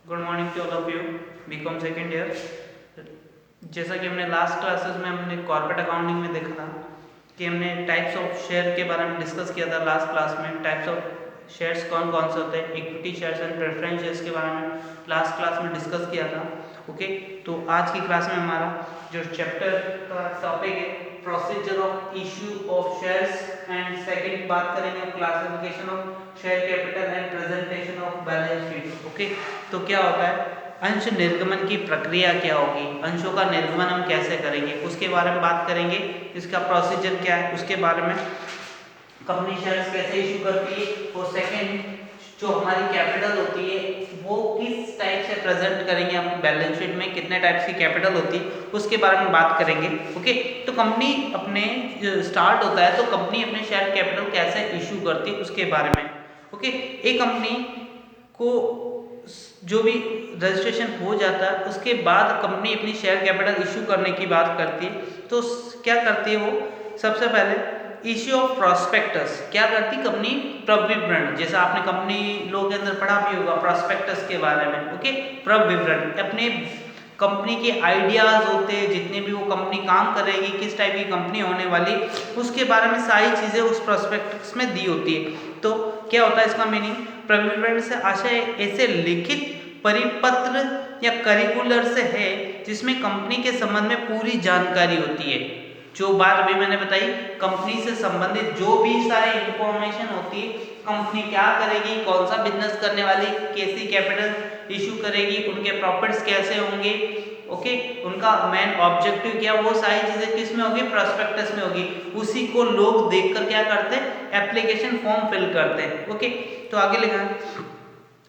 Good morning to all of you. BCom second year. जैसा कि हमने लास्ट क्लासेस में हमने कॉर्पोरेट अकाउंटिंग में देखा था कि हमने टाइप्स ऑफ शेयर के बारे में डिस्कस किया था। लास्ट क्लास में टाइप्स ऑफ शेयर्स कौन कौन से होते हैं, equity shares and preference shares के बारे में लास्ट क्लास में डिस्कस किया था। ओके, तो आज की क्लास में हमारा जो चैप्टर का टॉपिक है procedure of issue of shares and second बात करेंगे classification of share capital and presentation of balance sheet. Okay, तो क्या होता है, अंश निर्गमन की प्रक्रिया क्या होगी, अंशों का निर्गमन हम कैसे करेंगे उसके बारे में बात करेंगे। इसका प्रोसीजर क्या है उसके बारे में, कंपनी शेयर्स कैसे इशू करती है, और सेकंड जो हमारी कैपिटल होती है वो किस टाइप से प्रेजेंट करेंगे हम बैलेंस शीट में, कितने टाइप्स की कैपिटल होती है उसके बारे में बात करेंगे। ओके, तो कंपनी अपने स्टार्ट होता है तो कंपनी अपने शेयर कैपिटल कैसे इशू करती है उसके बारे में। ओके, एक कंपनी को जो भी रजिस्ट्रेशन हो जाता है उसके बाद कंपनी अपनी शेयर कैपिटल इशू करने की बात करती है। तो क्या करती है वो, सबसे पहले इश्यू ऑफ प्रोस्पेक्टस क्या करती कंपनी, प्रविवरण, जैसा आपने कंपनी लॉ के अंदर पढ़ा भी होगा प्रोस्पेक्टस के बारे में। ओके, प्रविवरण अपने कंपनी के आइडियाज होते हैं, जितने भी वो कंपनी काम करेगी, किस टाइप की कंपनी होने वाली, उसके बारे में सारी चीजें उस प्रोस्पेक्टस में दी होती है। तो क्या होता है इसका मीनिंग, प्रविवरण से आशय ऐसे लिखित परिपत्र या करिकुलर से है जिसमें कंपनी के संबंध में पूरी जानकारी होती है। जो बात अभी मैंने बताई, कंपनी से संबंधित जो भी सारी इंफॉर्मेशन होती है, कंपनी क्या करेगी, कौन सा बिजनेस करने वाली, कैसी कैपिटल इशू करेगी, उनके प्रॉफिट्स कैसे होंगे, ओके, उनका मेन ऑब्जेक्टिव क्या, वो सारी चीजें किस में होगी, प्रोस्पेक्टस में होगी। उसी को लोग देखकर क्या करते हैं, एप्लीकेशन फॉर्म फिल करते हैं। ओके, तो आगे लिखा है,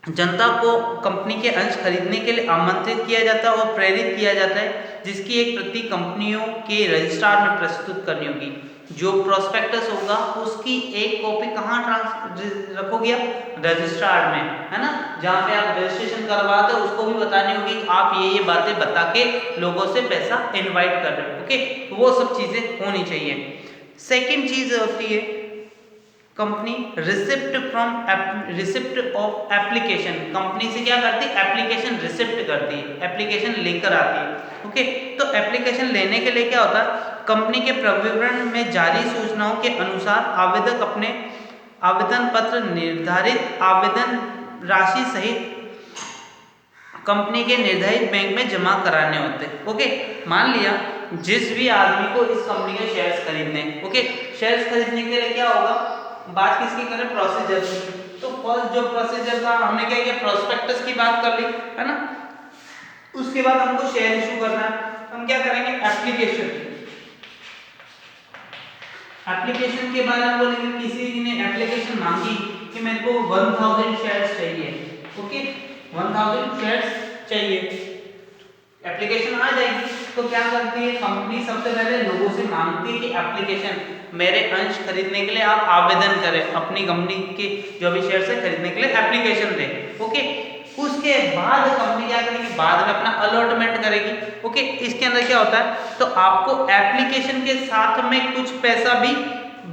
जनता को कंपनी के अंश खरीदने के लिए आमंत्रित किया जाता है और प्रेरित किया जाता है, जिसकी एक प्रति कंपनियों के रजिस्ट्रार में प्रस्तुत करनी होगी। जो प्रोस्पेक्टस होगा उसकी एक कॉपी कहाँ रखोगे, रजिस्ट्रार में, है ना, जहाँ पे आप रजिस्ट्रेशन करवाते हो उसको भी बतानी होगी आप ये बातें बता के लोगों से पैसा इनवाइट कर रहे हो। ओके, वो सब चीजें होनी चाहिए। सेकेंड चीज होती है company receipt of application, company से क्या करती है, एप्लीकेशन रिसिप्ट करती है, एप्लीकेशन लेकर आती है। ओके, तो एप्लीकेशन लेने के लिए क्या होता है, कंपनी के प्रविवरण में जारी सूचनाओं के अनुसार आवेदक अपने आवेदन पत्र निर्धारित आवेदन राशि सहित कंपनी के निर्धारित बैंक में जमा कराने होते हैं। ओके, मान लिया जिस भी आदमी को इस कंपनी के शेयर्स खरीदने, ओके, शेयर्स खरीदने के लिए क्या होगा, बात किसकी करें, प्रोसीजर की। तो फर्स्ट जो प्रोसीजर था हमने क्या किया, प्रोस्पेक्टस की बात कर ली, है ना। उसके बाद हमको शेयर इशू करना है, हम क्या करेंगे, एप्लीकेशन। एप्लीकेशन के बारे में बोलेंगे, किसी ने एप्लीकेशन मांगी कि मेरे को 1000 शेयर्स चाहिए। ओके, 1000 शेयर्स चाहिए, एप्लीकेशन आ जाएगी। तो क्या करती है कंपनी, सबसे पहले लोगों से मांगती है कि एप्लीकेशन, मेरे अंश खरीदने के लिए आप आवेदन करें, अपनी कंपनी के जो भी शेयर है खरीदने के लिए एप्लीकेशन दें। ओके, उसके बाद कंपनी क्या करेगी, बाद में अपना अलॉटमेंट करेगी। ओके, इसके अंदर क्या होता है, तो आपको एप्लीकेशन के साथ में कुछ पैसा भी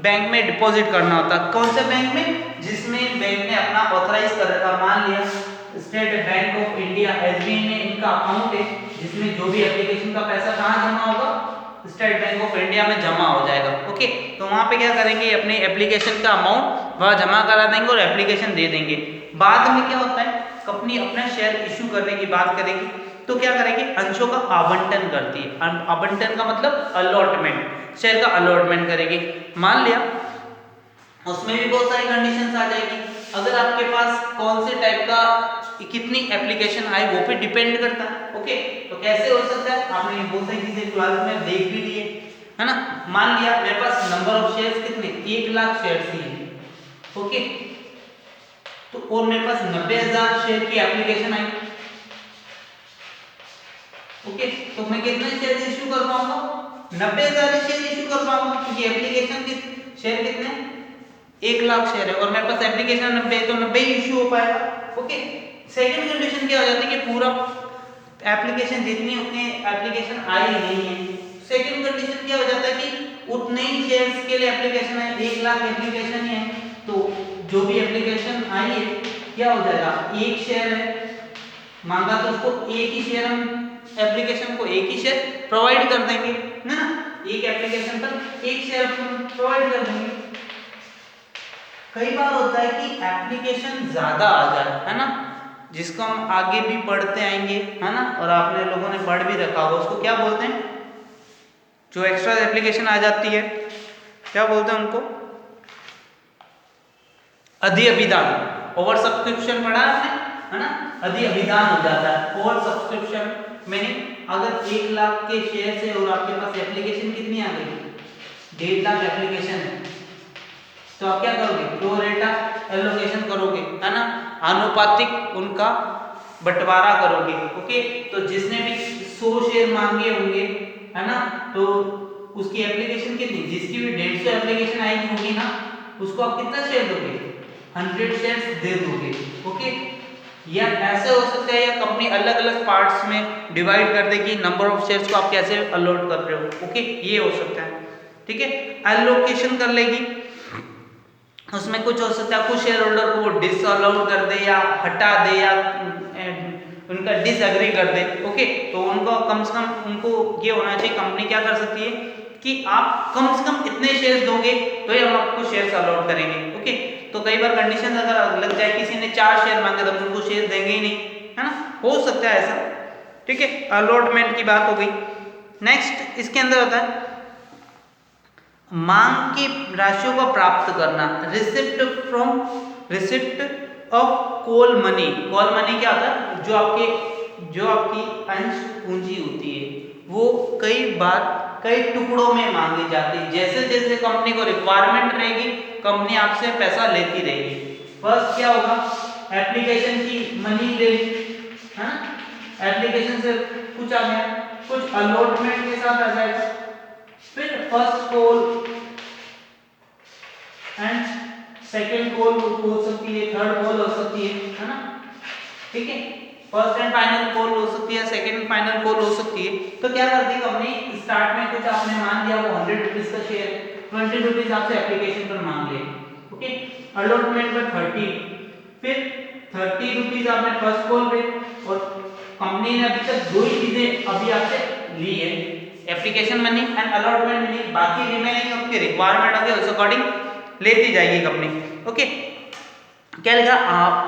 बैंक में डिपॉजिट करना होता है। कौन से बैंक में, जिसमें बैंक ने अपना ऑथराइज कर रखा, मान लिया state bank of India SBI में इनका अकाउंट है, जिसमें जो भी एप्लीकेशन का पैसा कहाँ जमा होगा, स्टेट बैंक ऑफ इंडिया में जमा हो जाएगा। ओके, तो वहां पे क्या करेंगे, अपने एप्लीकेशन का अमाउंट वहां जमा करा देंगे और एप्लीकेशन दे देंगे। बाद में क्या होता है, कंपनी अपना शेयर इशू करने की बात करेगी, तो क्या करेगी, अंशों का आवंटन करती है। आवंटन का मतलब अलॉटमेंट, शेयर का अलॉटमेंट करेगी। मान लिया उसमें भी बहुत सारी कंडीशंस आ जाएगी, अगर आपके पास कौन से टाइप का कितनी एप्लीकेशन आए वो पे डिपेंड करता है। ओके, तो कैसे हो सकता है, आपने बहुत सारी चीजें क्लास में देख भी लिए, है ना। मान लिया मेरे पास नंबर ऑफ शेयर्स कितने, 1 लाख शेयर्स ही है। ओके, तो और मेरे पास 90,000 शेयर की एप्लीकेशन आई। ओके, तो मैं कितने शेयर इशू कर पाऊंगा, 90,000 शेयर इशू कर पाऊंगा, क्योंकि एप्लीकेशन के शेयर कितने, 1 लाख शेयर है और मेरे पास एप्लीकेशन 90 है, तो 90 ही इशू हो पाएगा। ओके, सेकंड कंडीशन क्या हो जाती है कि पूरा एप्लीकेशन जितनी उतनी एप्लीकेशन आई नहीं है। सेकंड कंडीशन क्या हो जाता है कि उतने ही शेयर्स के लिए एप्लीकेशन है, 1 लाख एप्लीकेशन ही है, तो जो भी एप्लीकेशन आई है क्या हो जाएगा, एक शेयर है मांगा तो उसको एक ही शेयर, हम एप्लीकेशन को एक ही शेयर प्रोवाइड कर देंगे ना, एक एप्लीकेशन पर एक शेयर हम प्रोवाइड कर देंगे। कई बार होता है कि एप्लीकेशन ज्यादा आ जाए, है ना, जिसको हम आगे भी पढ़ते आएंगे, है ना, और आपने लोगों ने पढ़ भी रखा होगा, उसको क्या बोलते हैं, जो एक्स्ट्रा एप्लीकेशन आ जाती है क्या बोलते हैं उनको, अधिअभिदान। ओवर सब्सक्रिप्शन पढ़ा है ना, अधिअभिदान हो जाता है। ओवर सब्सक्रिप्शन मीनिंग अगर 1 लाख के शेयर से और आपके पास एप्लीकेशन कितनी आ गई, 1.5 लाख एप्लीकेशन है, तो आप क्या करोगे, प्रो रेटा एलोकेशन करोगे, है ना, आनुपातिक उनका बंटवारा करोगे। ओके, तो जिसने भी 100 शेयर मांगे होंगे, है ना, तो उसकी एप्लीकेशन कितनी, जिसकी भी 150 एप्लीकेशन आई होगी ना, उसको आप कितना शेयर दोगे, 100 शेयर्स दे दोगे। ओके, या ऐसे हो सकता है, या कंपनी अलग अलग पार्ट्स में डिवाइड कर देगी, नंबर ऑफ शेयर्स को आप कैसे अलॉट कर रहे हो। ओके, ये हो सकता है, ठीक है, एलोकेशन कर लेगी। उसमें कुछ हो सकता है, कुछ शेयर होल्डर को वो डिसअलाउड कर दे या हटा दे या उनका डिसएग्री कर दे। ओके, तो उनको कम से कम उनको ये होना चाहिए, कंपनी क्या कर सकती है कि आप कम से कम इतने शेयर्स दोगे तो ही हम आपको शेयर्स अलॉट करेंगे। ओके, तो कई बार कंडीशन अगर लग जाए, किसी ने 4 शेयर मांगे तो उनको शेयर देंगे ही नहीं, है ना, हो सकता है ऐसा, ठीक है, अलॉटमेंट की बात हो गई। नेक्स्ट इसके अंदर होता है मांग की राशियों को प्राप्त करना, receipt of call money. Call money क्या होता है, जो आपकी अंश पूंजी होती है, वो कई बार कई टुकड़ों में मांगी जाती है। जैसे जैसे कंपनी को रिक्वायरमेंट रहेगी, कंपनी आपसे पैसा लेती रहेगी। फर्स्ट क्या होगा, एप्लीकेशन की मनी ले ली, है ना, एप्लीकेशन से कुछ आ गया, कुछ अलॉटमेंट के साथ आ जाएगा, फिर first call and second call हो सकती है, थर्ड कॉल हो सकती है ना, ठीक है, फर्स्ट एंड फाइनल कॉल हो सकती है, सेकंड एंड फाइनल कॉल हो सकती है। तो क्या करती है कंपनी, स्टार्ट में कुछ आपने मान लिया, वो 100 रुपीज का शेयर, 20 रुपीज आपसे एप्लीकेशन पर मांग ले, ओके, अलॉटमेंट पर 30, फिर 30 रुपीज आपने फर्स्ट कॉल पे, और कंपनी ने अभी तक 2 ही चीजें अभी आपसे ली है, application money and allotment money, बाकी रिमेनिंग आपके रिक्वायरमेंट होगी, उस अकॉर्डिंग लेती जाएगी कंपनी। ओके, क्या लिखा,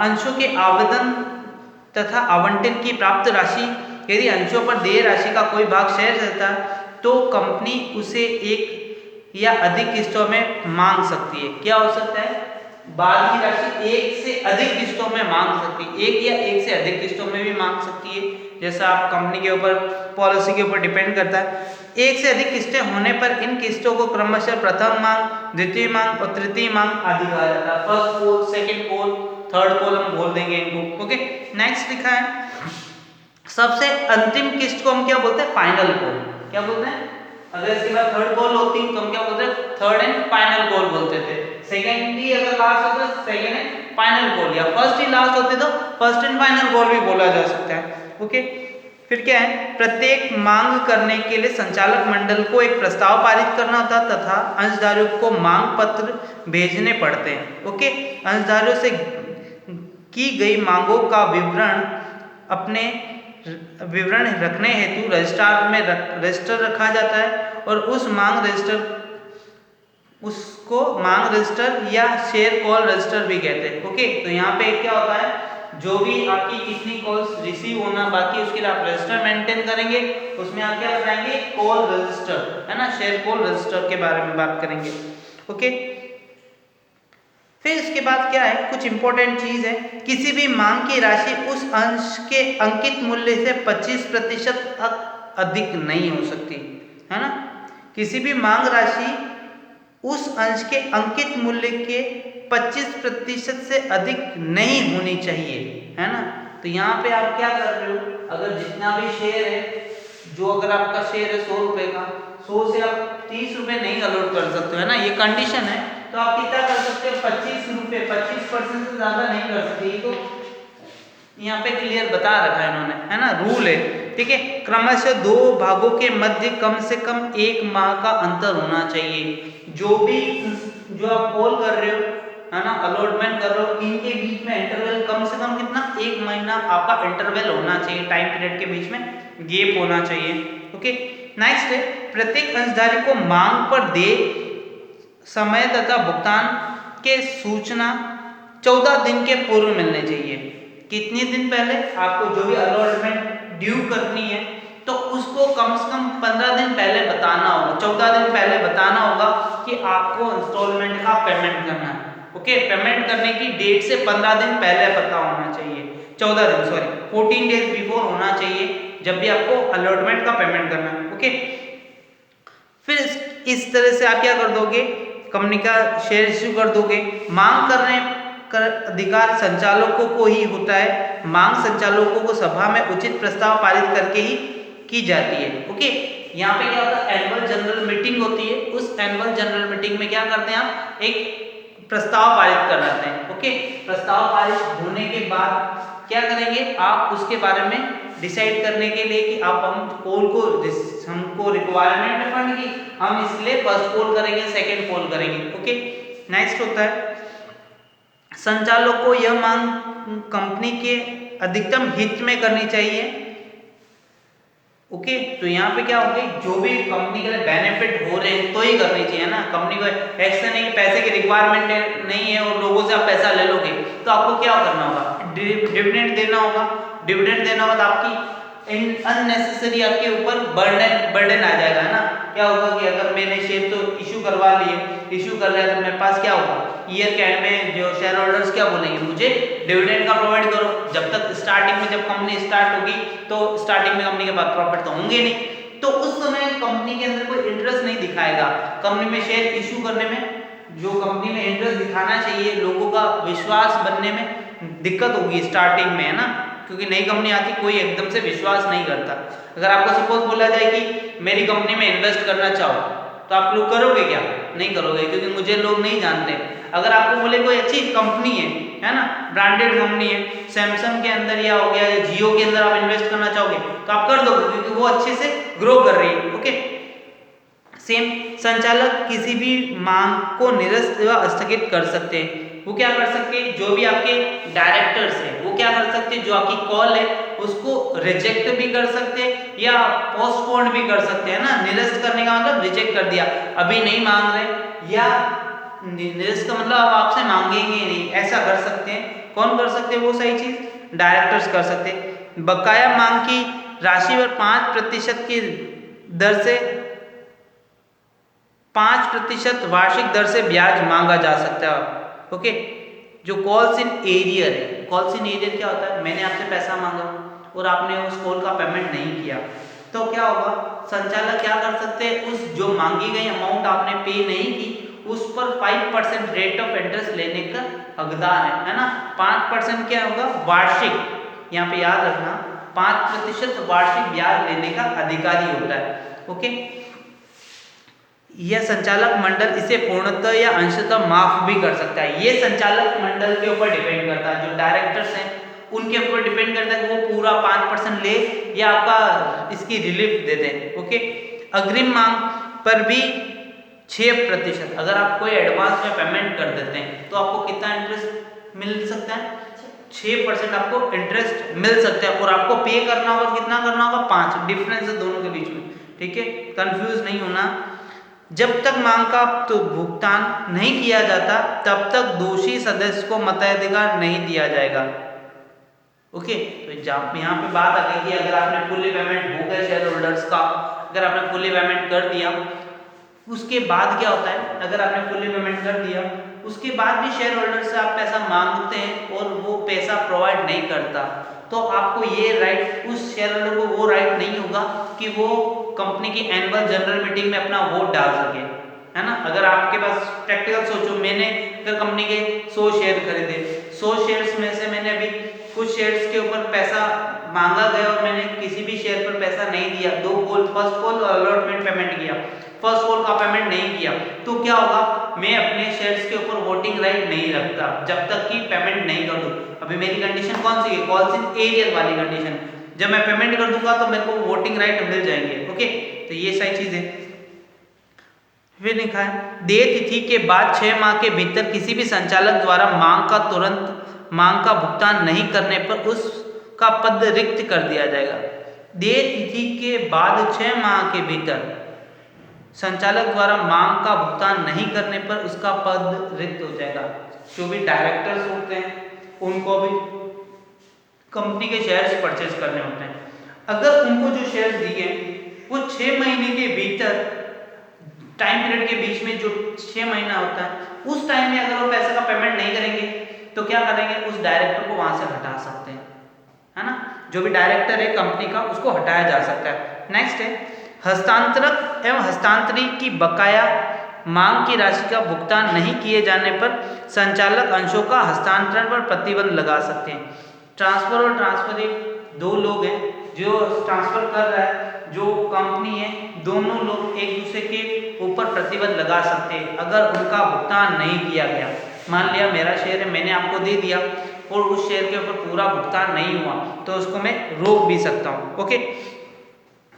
अंशों के आवेदन तथा आवंटन की प्राप्त राशि, यदि अंशों पर देय राशि का कोई भाग शेष रहता तो कंपनी उसे एक या अधिक किस्तों में मांग सकती है। क्या हो सकता है, बाद की राशि एक से अधिक किस्तों में मांग सकती है, एक या एक से अधिक किस्तों में भी मांग सकती है, जैसा आप कंपनी के ऊपर, पॉलिसी के ऊपर डिपेंड करता है। एक से अधिक किस्तें होने पर इन किस्तों को क्रमशः प्रथम मांग, द्वितीय मांग और तृतीय मांग आदि कहा जाता है। First call, second call, third call हम बोल देंगे इनको। ओके, नेक्स्ट लिखा है, सबसे अंतिम किस्त को हम क्या बोलते हैं, फाइनल कॉल। क्या बोलते हैं, अगर इसके बाद थर्ड कॉल होती तो हम क्या बोलते हैं, थर्ड एंड फाइनल कॉल बोलते थे। सेकंड ही अगर लास्ट होता तो सेकंड एंड फाइनल कॉल, या फर्स्ट ही लास्ट होते तो फर्स्ट एंड फाइनल कॉल भी बोला जा सकता है। ओके, फिर क्या है, प्रत्येक मांग करने के लिए संचालक मंडल को एक प्रस्ताव पारित करना होता तथा अंशधारियों को मांग पत्र भेजने पड़ते हैं। ओके, अंशधारियों से की गई मांगों का विवरण रखने हेतु रजिस्टर रखा जाता है, और उसको मांग रजिस्टर या शेयर कॉल रजिस्टर भी कहते हैं। ओके, तो यहाँ पे क्या होता है, जो भी आपकी कितनी कॉल्स रिसीव होना बाकी, उसके लिए आप रजिस्टर मेंटेन करेंगे, उसमें आप क्या बताएंगे, कॉल रजिस्टर, है ना, शेयर कॉल रजिस्टर के बारे में बात करेंगे। ओके, फिर इसके बाद क्या है, कुछ इंपॉर्टेंट चीज है, किसी भी मांग की राशि उस अंश के अंकित मूल्य से 25% अधिक नहीं हो सकती, है ना, किसी भी मांग राशि उस अंश के अंकित मूल्य के 25% से अधिक नहीं होनी चाहिए, है ना। तो यहाँ पे आप क्या कर रहे हो, अगर जितना भी शेयर है, जो अगर आपका शेयर है 100 रुपए का, 100 से आप 30 रुपए नहीं अलॉट कर सकते हो, है ना, ये कंडीशन है। तो आप कितना कर सकते हो, 25 रुपए, 25% से ज्यादा नहीं कर सकते। तो यहाँ पे क्लियर बता रखा है इन्होंने, है ना, रूल है, ठीक है। क्रमशः 2 भागों के मध्य कम से कम 1 माह का अंतर होना चाहिए। जो आप कॉल कर रहे हो, है ना, अलॉटमेंट कर रहे हो, इनके बीच में इंटरवल कम से कम कितना, 1 महीना आपका इंटरवल होना चाहिए, टाइम पीरियड के बीच में गैप होना चाहिए। ओके, नेक्स्ट है प्रत्येक अंशधारी को मांग पर देय समय तथा भुगतान के सूचना 14 दिन के पूर्व मिलने चाहिए। कितने दिन पहले आपको जो भी अलॉटमेंट ड्यू करनी है तो उसको कम से कम 15 दिन पहले बताना होगा, 14 दिन पहले बताना होगा कि आपको इंस्टॉलमेंट का पेमेंट करना है। ओके, पेमेंट करने की डेट से 15 दिन पहले पता होना चाहिए, 14 दिन 14 डेज बिफोर होना चाहिए जब भी आपको अलॉटमेंट का पेमेंट करना है। ओके, फिर इस तरह से आप क्या कर दोगे, कंपनी का शेयर इश्यू कर दोगे। मांग करने का अधिकार संचालकों को ही होता है, मांग संचालकों को सभा में उचित प्रस्ताव पारित करके ही की जाती है। ओके, यहाँ पे क्या होता है, एनुअल जनरल मीटिंग होती है, उस एनुअल जनरल मीटिंग में क्या करते हैं आप, एक प्रस्ताव पारित कर लाते हैं। ओके, प्रस्ताव पारित होने के बाद क्या करेंगे आप, उसके बारे में डिसाइड करने के लिए कि आप हम कॉल को, हमको रिक्वायरमेंट है फंड की, हम इसलिए फर्स्ट कॉल करेंगे, सेकंड कॉल करेंगे। ओके, नेक्स्ट होता है संचालक को यह मांग कंपनी के अधिकतम हित में करनी चाहिए। ओके, तो यहाँ पे क्या होगा, जो भी कंपनी के लिए बेनिफिट हो रहे हैं तो ही करनी चाहिए ना, कंपनी को ऐसा नहीं कि पैसे की रिक्वायरमेंट नहीं है और लोगों से आप पैसा ले लोगे, तो आपको क्या करना होगा, डिविडेंड देना होगा। डिविडेंड देना होगा तो आपकी अननेसेसरी आपके ऊपर बर्डन आ जाएगा ना। क्या होगा कि अगर मैंने शेयर तो इशू करवा लिए, इशू कर लिया तो मेरे पास क्या होगा, ईयर के एंड में जो शेयर होल्डर्स क्या बोलेंगे, मुझे डिविडेंड का प्रोवाइड करो। जब तक स्टार्टिंग में, जब कंपनी स्टार्ट होगी तो स्टार्टिंग में कंपनी के पास प्रॉफिट तो होंगे नहीं, तो उस समय कंपनी के अंदर कोई इंटरेस्ट नहीं दिखाएगा कंपनी में शेयर इशू करने में। जो कंपनी में इंटरेस्ट दिखाना चाहिए, लोगों का विश्वास बनने में दिक्कत होगी स्टार्टिंग में, है ना, क्योंकि नई कंपनी आती, कोई एकदम से विश्वास नहीं करता। अगर आपको सपोज बोला जाए कि मेरी कंपनी में इन्वेस्ट करना चाहो, तो आप लोग करोगे क्या, नहीं करोगे, क्योंकि मुझे लोग नहीं जानते। अगर आपको बोले कोई अच्छी कंपनी है ना, ब्रांडेड कंपनी है, सैमसंग के अंदर या हो गया या जियो के अंदर आप इन्वेस्ट करना चाहोगे तो आप कर दोगे, क्योंकि वो अच्छे से ग्रो कर रही है। ओके, सेम संचालक किसी भी मांग को निरस्त व स्थगित कर सकते हैं। वो क्या कर सकते हैं, जो भी आपके डायरेक्टर्स हैं वो क्या कर सकते हैं, जो आपकी कॉल है उसको रिजेक्ट भी कर सकते हैं या पोस्टपोन भी कर सकते हैं ना। निरस्त करने का मतलब रिजेक्ट कर दिया, अभी नहीं मांग रहे, या निरस्त का मतलब अब आपसे मांगेंगे नहीं, ऐसा कर सकते हैं। कौन कर सकते हैं वो सही चीज, डायरेक्टर्स कर सकते हैं। बकाया मांग की राशि पर 5% की दर से 5% वार्षिक दर से ब्याज मांगा जा सकता है। ओके, जो कॉल्स इन एरियर है, कॉल्स इन एरियर क्या होता है, मैंने आपसे पैसा मांगा और आपने उस कॉल का पेमेंट नहीं किया, तो क्या होगा, संचालक क्या कर सकते हैं, उस जो मांगी गई अमाउंट आपने पे नहीं की उस पर 5% रेट ऑफ इंटरेस्ट लेने का हकदार है ना। 5% क्या होगा, वार्षिक, यहाँ पे याद रखना 5% वार्षिक ब्याज लेने का अधिकारी होता है। ओके, यह संचालक मंडल इसे पूर्णतः या अंशतः माफ भी कर सकता है। ये संचालक मंडल के ऊपर डिपेंड करता है, जो डायरेक्टर्स हैं उनके ऊपर डिपेंड करता है कि वो पूरा 5% ले या आपका इसकी रिलीफ दे दें। ओके, अग्रिम मांग पर भी 6%, अगर आप कोई एडवांस में पेमेंट कर देते हैं तो आपको कितना इंटरेस्ट मिल सकता है, 6% आपको इंटरेस्ट मिल सकता है, और आपको पे करना होगा, कितना करना होगा, 5। डिफरेंस है दोनों के बीच में, ठीक है, कंफ्यूज नहीं होना। जब तक मांग का तो भुगतान नहीं किया जाता तब तक दोषी सदस्य को मताधिकार नहीं दिया जाएगा। ओके, तो यहाँ पे बात आ गई कि अगर आपने फुल्ली पेमेंट हो गया शेयर होल्डर्स का, अगर आपने फुल्ली पेमेंट कर दिया, उसके बाद क्या होता है, अगर आपने फुल्ली पेमेंट कर दिया उसके बाद भी शेयर होल्डर से आप पैसा मांगते हैं और वो पैसा प्रोवाइड नहीं करता, तो आपको ये राइट, उस शेयर होल्डर को वो राइट नहीं होगा कि वो कंपनी की एनुअल जनरल मीटिंग में अपना वोट डाल सके, है ना। अगर आपके पास प्रैक्टिकल सोचो, मैंने अगर कंपनी के 100 शेयर खरीदे, 100 शेयर्स में से मैंने अभी कुछ शेयर्स के ऊपर पैसा मांगा गया और मैंने किसी भी शेयर पर पैसा नहीं दिया, 2 कॉल, फर्स्ट कॉल और अलॉटमेंट पेमेंट किया, फर्स्ट कॉल का पेमेंट नहीं किया, तो क्या होगा, मैं अपने शेयर्स के ऊपर वोटिंग राइट नहीं रखता जब तक कि पेमेंट नहीं कर दूं। अभी मेरी कंडीशन कौन सी है, कॉल्स इन एरियर वाली कंडीशन, जब मैं पेमेंट कर दूंगा तो मेरे को वोटिंग राइट मिल जाएंगे। ओके, तो ये सारी चीजें। फिर लिखा है देय तिथि के बाद 6 माह के भीतर किसी भी संचालक द्वारा मांग का भुगतान नहीं करने पर उसका पद रिक्त कर दिया जाएगा। देय तिथि के बाद 6 माह के भीतर संचालक द्वारा मांग का भुगतान नहीं करने पर उसका पद रिक्त हो जाएगा। जो भी डायरेक्टर्स होते हैं उनको भी कंपनी के शेयर्स परचेज करने होते हैं। अगर उनको जो शेयर्स दिए वो 6 महीने के भीतर टाइम पीरियड के बीच में जो 6 महीना होता है उस टाइम में अगर वो पैसे का पेमेंट नहीं करेंगे तो क्या करेंगे, उस डायरेक्टर को वहां से हटा सकते हैं, है ना। जो भी डायरेक्टर है कंपनी का उसको हटाया जा सकता है। नेक्स्ट है हस्तांतरक एवं हस्तांतरी की बकाया मांग की राशि का भुगतान नहीं किए जाने पर संचालक अंशों का हस्तांतरण पर प्रतिबंध लगा सकते हैं। ट्रांसफर और ट्रांसफर दो लोग हैं, जो ट्रांसफर कर रहा है जो कंपनी है, दोनों लोग एक दूसरे के ऊपर प्रतिबंध लगा सकते हैं अगर उनका भुगतान नहीं किया गया। मान लिया मेरा शेयर है, मैंने आपको दे दिया और उस शेयर के ऊपर पूरा भुगतान नहीं हुआ तो उसको मैं रोक भी सकता हूँ। ओके,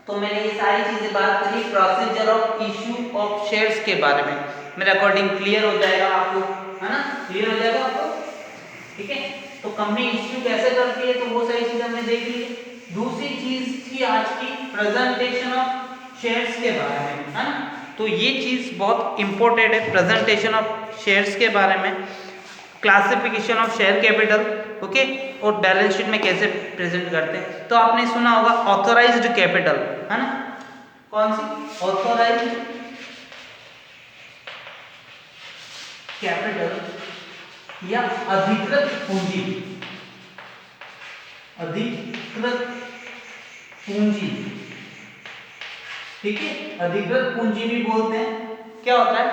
तो मैंने ये सारी चीजें बात करी procedure of issue of shares के बारे में। मेरे अकॉर्डिंग क्लियर हो जाएगा आपको, है ना, क्लियर हो जाएगा आपको, ठीक है। तो कंपनी इश्यू कैसे करती है तो वो सारी चीजें हमने देख ली। दूसरी चीज थी आज की प्रेजेंटेशन ऑफ शेयर्स के बारे में, है ना। तो ये चीज बहुत इंपॉर्टेंट है, प्रेजेंटेशन ऑफ शेयर्स के बारे में, classification of share capital, okay, और बैलेंस शीट में कैसे प्रेजेंट करते हैं। तो आपने सुना होगा ऑथोराइज्ड कैपिटल, है ना, कौन सी, ऑथोराइज्ड कैपिटल या अधिकृत पूंजी, अधिकृत पूंजी, ठीक है, अधिकृत पूंजी भी बोलते हैं। क्या होता है,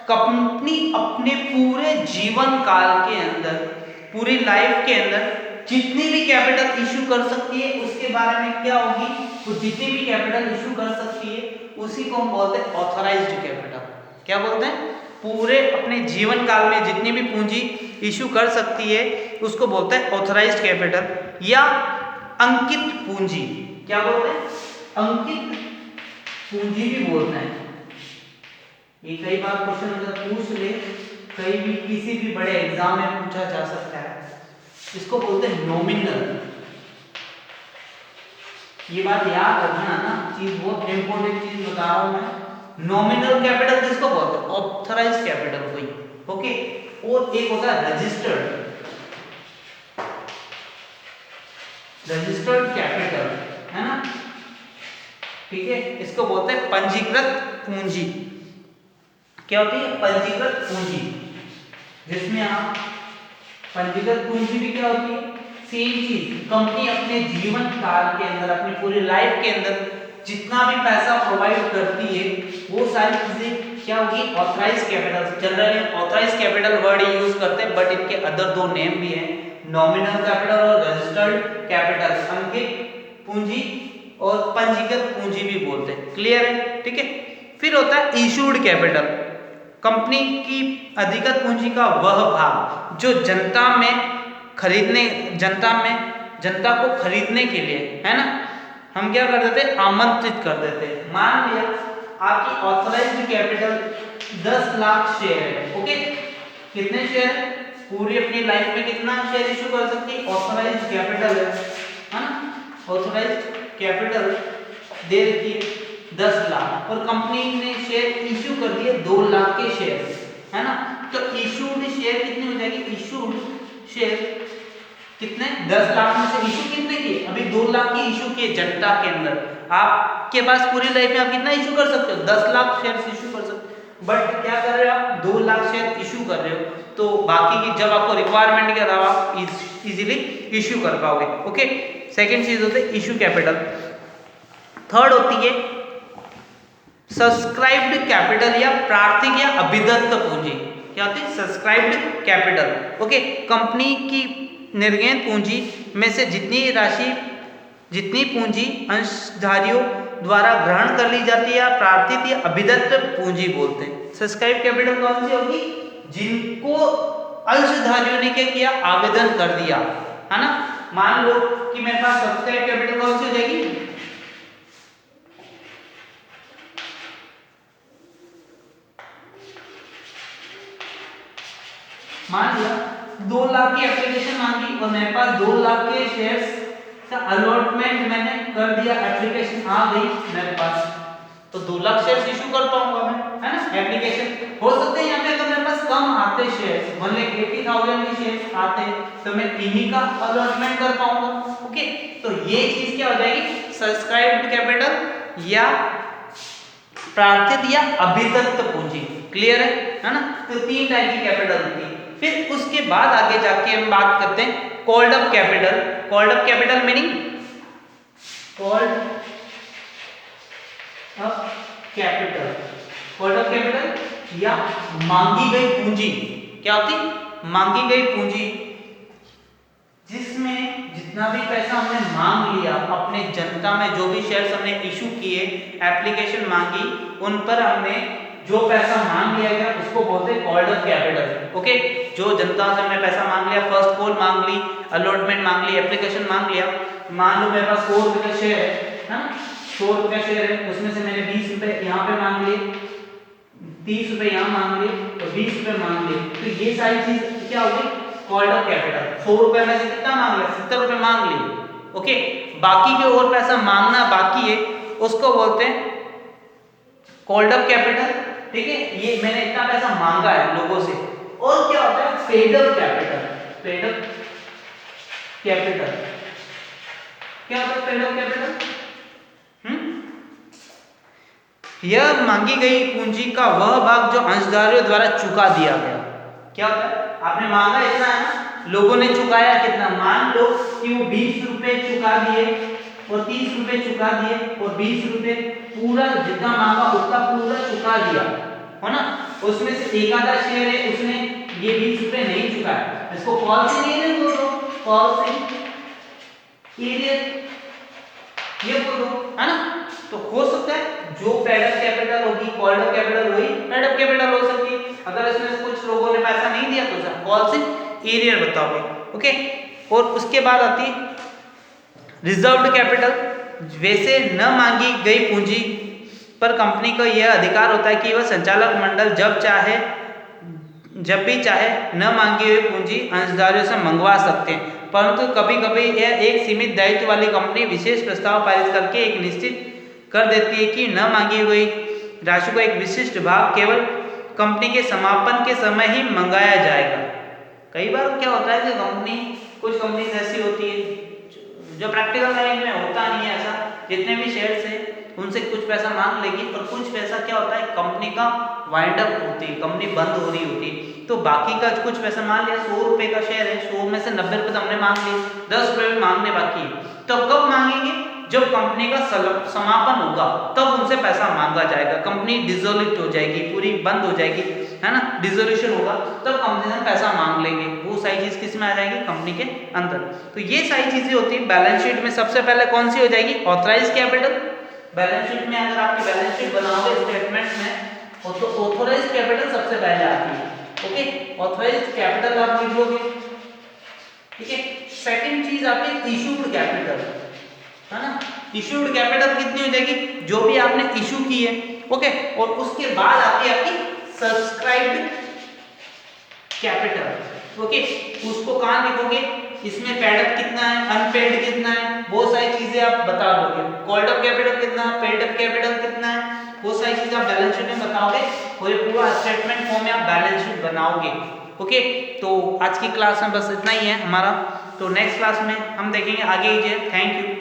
कंपनी अपने पूरे जीवन काल के अंदर, पूरी लाइफ के अंदर जितनी भी कैपिटल इशू कर सकती है उसके बारे में क्या होगी, वो जितनी भी कैपिटल इशू कर सकती है उसी को हम बोलते हैं ऑथोराइज्ड कैपिटल। क्या बोलते हैं, पूरे अपने जीवन काल में जितनी भी पूंजी इशू कर सकती है उसको बोलते हैं ऑथोराइज्ड कैपिटल या अंकित पूंजी। क्या बोलते हैं, अंकित पूंजी भी बोलते हैं। ये कई बार क्वेश्चन अगर पूछ ले, कहीं भी किसी भी बड़े एग्जाम में पूछा जा सकता है। इसको बोलते हैं नॉमिनल। ये बात याद रखना ना, चीज बहुत इंपॉर्टेंट चीज बता रहा हूं मैं। नॉमिनल कैपिटल किसको बोलते हैं, ऑथराइज्ड कैपिटल को ही, ओके। और एक होता है रजिस्टर्ड कैपिटल, है ना, ठीक है। इसको बोलते हैं पंजीकृत पूंजी। क्या होती है, पंजीकृत पूंजी, जिसमें आप पंजीकृत पूंजी भी क्या होती है, सेम चीज, कंपनी अपने जीवन काल के अंदर, अपनी पूरी लाइफ के अंदर जितना भी पैसा प्रोवाइड करती है वो सारी चीजें क्या होगी, authorised capital. Generally authorised capital word use करते हैं बट इनके अदर दो नेम भी हैं, नॉमिनल कैपिटल और रजिस्टर्ड कैपिटल, अंकित पूंजी और पंजीकृत पूंजी भी बोलते हैं। क्लियर है, ठीक है। फिर होता है इशूड कैपिटल, कंपनी की अधिकृत पूंजी का वह भाग जो जनता को खरीदने के लिए, है ना, हम क्या कर देते हैं, आमंत्रित कर देते हैं। मान लिया आपकी ऑथराइज्ड कैपिटल 10 लाख शेयर है, ओके। कितने शेयर, पूरी अपनी लाइफ में कितना शेयर इशू कर सकती है, ऑथराइज्ड कैपिटल है ना, ऑथराइज्ड कैपिटल दे रखी है 10 लाख और कंपनी ने शेयर इशू कर दिए 2 लाख के शेयर, है ना। तो इशूड शेयर कितनी हो जाएगी, इशूड शेयर कितने, 10 लाख में से इशू कितने किए, अभी 2 लाख की इशू किए जनता के अंदर। आपके पास पूरी लाइफ में आप कितना इशू कर सकते हो, 10 लाख शेयर इशू कर सकते हो, बट क्या कर रहे हो आप, 2 लाख शेयर इशू कर रहे हो, तो बाकी की जब आपको रिक्वायरमेंट के अलावा आप इजीली इशू कर पाओगे, ओके। सेकेंड चीज होती है इशू कैपिटल। थर्ड होती है सब्सक्राइब्ड कैपिटल या प्रार्थिक या अभिदत्त पूंजी। क्या होती है, सब्सक्राइब्ड कैपिटल, ओके। कंपनी की निर्गत पूंजी में से जितनी पूंजी अंशधारियों द्वारा ग्रहण कर ली जाती है या प्रार्थित या अभिदत्त पूंजी बोलते हैं। सब्सक्राइब कैपिटल कौन सी होगी, जिनको अंशधारियों ने क्या किया, आवेदन कर दिया, है ना। मान लो कि मेरे पास सब्सक्राइब कैपिटल कौन सी हो जाएगी, 1 मान लिया 2 लाख की एप्लीकेशन मांगी और मेरे पास 2 लाख के शेयर्स का अलॉटमेंट मैंने कर दिया, एप्लीकेशन आ गई मेरे पास, तो 2 लाख शेयर्स इशू कर पाऊंगा मैं, है ना। एप्लीकेशन हो सकते हैं यहाँ पे अगर मेरे पास कम आते शेयर्स 1,80,000 के शेयर्स आते तो मैं इन्हीं का अलॉटमेंट कर पाऊंगा। ओके, तो ये चीज क्या हो जाएगी, सब्सक्राइब्ड कैपिटल या प्रार्थित या अभिदत्त पूंजी। क्लियर है ना। तो 3 टाइप की कैपिटल होती है। फिर उसके बाद आगे जाके हम बात करते हैं called up capital. Called up capital meaning called up capital, called up capital या मांगी गई पूंजी। क्या होती, मांगी गई पूंजी, जिसमें जितना भी पैसा हमने मांग लिया अपने जनता में, जो भी शेयर्स हमने इशू किए, एप्लीकेशन मांगी, उन पर हमने जो पैसा मांग लिया गया उसको बोलते हैं कॉल्ड अप कैपिटल। ओके, जो जनता से हमने पैसा मांग लिया, फर्स्ट कॉल मांग ली, अलॉटमेंट मांग ली, एप्लीकेशन मांग लिया। मान लो मेरे पास 100 रुपए का शेयर है ना, 100 रुपए का शेयर है, उसमें से मैंने 20 रुपए यहाँ पे मांग लिए, 30 रुपए यहाँ मांग लिए और 20 रुपए मांग लिए, तो ये सारी चीज क्या होगी, कॉल्ड अप कैपिटल। 100 रुपए में से कितना मांग लिया, 70 रुपए मांग लिए। ओके, बाकी जो और पैसा मांगना बाकी है उसको बोलते हैं कॉल्ड अप कैपिटल। ठीक है, ये मैंने इतना पैसा मांगा है लोगों से। और क्या होता है paid up capital. Paid up capital क्या होता है, पेड अप कैपिटल यह मांगी गई पूंजी का वह भाग जो अंशधारियों द्वारा चुका दिया गया। क्या होता है, आपने मांगा इतना है ना, लोगों ने चुकाया कितना, मान लो कि वो 20 रुपए चुका दिए और 30 रुपए चुका दिए और 20 रुपए पूरा जितना मांगा उतना पूरा चुका दिया, है ना। उसमें से एक आधा शेयर है उसने ये 20 रुपए नहीं चुकाया, इसको पॉलिसी नहीं है बोलो, पॉलिसी ये बोलो, है ना। तो हो सकता है जो पेड अप कैपिटल होगी, कॉल्ड अप कैपिटल वही पेड अप कैपिटल हो सकती है। अगर इसमें कुछ लोगों ने पैसा नहीं दिया तो पॉलिसी एरियर बताओगे। ओके, और उसके बाद आती है रिजर्व्ड कैपिटल। वैसे न मांगी गई पूंजी पर कंपनी को यह अधिकार होता है कि वह संचालक मंडल जब भी चाहे न मांगी हुई पूंजी अंशधारियों से मंगवा सकते हैं, परंतु कभी कभी यह एक सीमित दायित्व वाली कंपनी विशेष प्रस्ताव पारित करके एक निश्चित कर देती है कि न मांगी हुई राशि को एक विशिष्ट भाग केवल कंपनी के समापन के समय ही मंगाया जाएगा। कई बार क्या होता है कि कंपनी, कुछ कंपनी ऐसी होती है जो प्रैक्टिकल लाइफ में होता नहीं है ऐसा, जितने भी शेयर्स हैं उनसे कुछ पैसा मांग लेगी और कुछ पैसा क्या होता है कंपनी का वाइंड अप होती है, कंपनी बंद हो रही होती है, तो बाकी का कुछ पैसा मान लिया 100 रुपए का शेयर है, 100 में से 90 रुपए तो हमने मांग लिए, 10 रुपए भी मांगने बाकी है। तो कब मांगेंगे, जब कंपनी का समापन होगा तब उनसे पैसा मांगा जाएगा, कंपनी डिसोल्यूट हो जाएगी, पूरी बंद हो जाएगी, है ना, डिसोल्यूशन होगा तब कंपनी से पैसा मांग लेंगे। वो सारी चीज किस में आ जाएगी, कंपनी के अंदर। तो ये सारी चीजें होती है। बैलेंस शीट में सबसे पहले कौन सी हो जाएगी, ऑथराइज कैपिटल। बैलेंस शीट में अगर आपकी बैलेंस शीट बनाओगे स्टेटमेंट में तो ऑथराइज कैपिटल सबसे पहले आती है। ओके, ऑथराइज कैपिटल आप लिख लोगे। ठीक है, सेकंड चीज आती है इशूड कैपिटल, है ना। इशूड कैपिटल कितनी हो जाएगी, जो भी आपने इशू की है। ओके, और उसके बाद आती है आपकी सब्सक्राइब्ड कैपिटल। ओके, उसको कहां लिखोगे, इसमें पेड अप कितना है, अनपेड कितना है, वो सारी चीजें आप बता दोगे। कॉल्ड अप कैपिटल कितना है, पेड अप कैपिटल कितना है, वो सारी चीजें आप बैलेंस शीट में बताओगे और ये पूरा स्टेटमेंट फॉर्म में आप बैलेंस शीट बनाओगे। ओके, तो आज की क्लास में बस इतना ही है हमारा, तो नेक्स्ट क्लास में हम देखेंगे आगे। Thank you.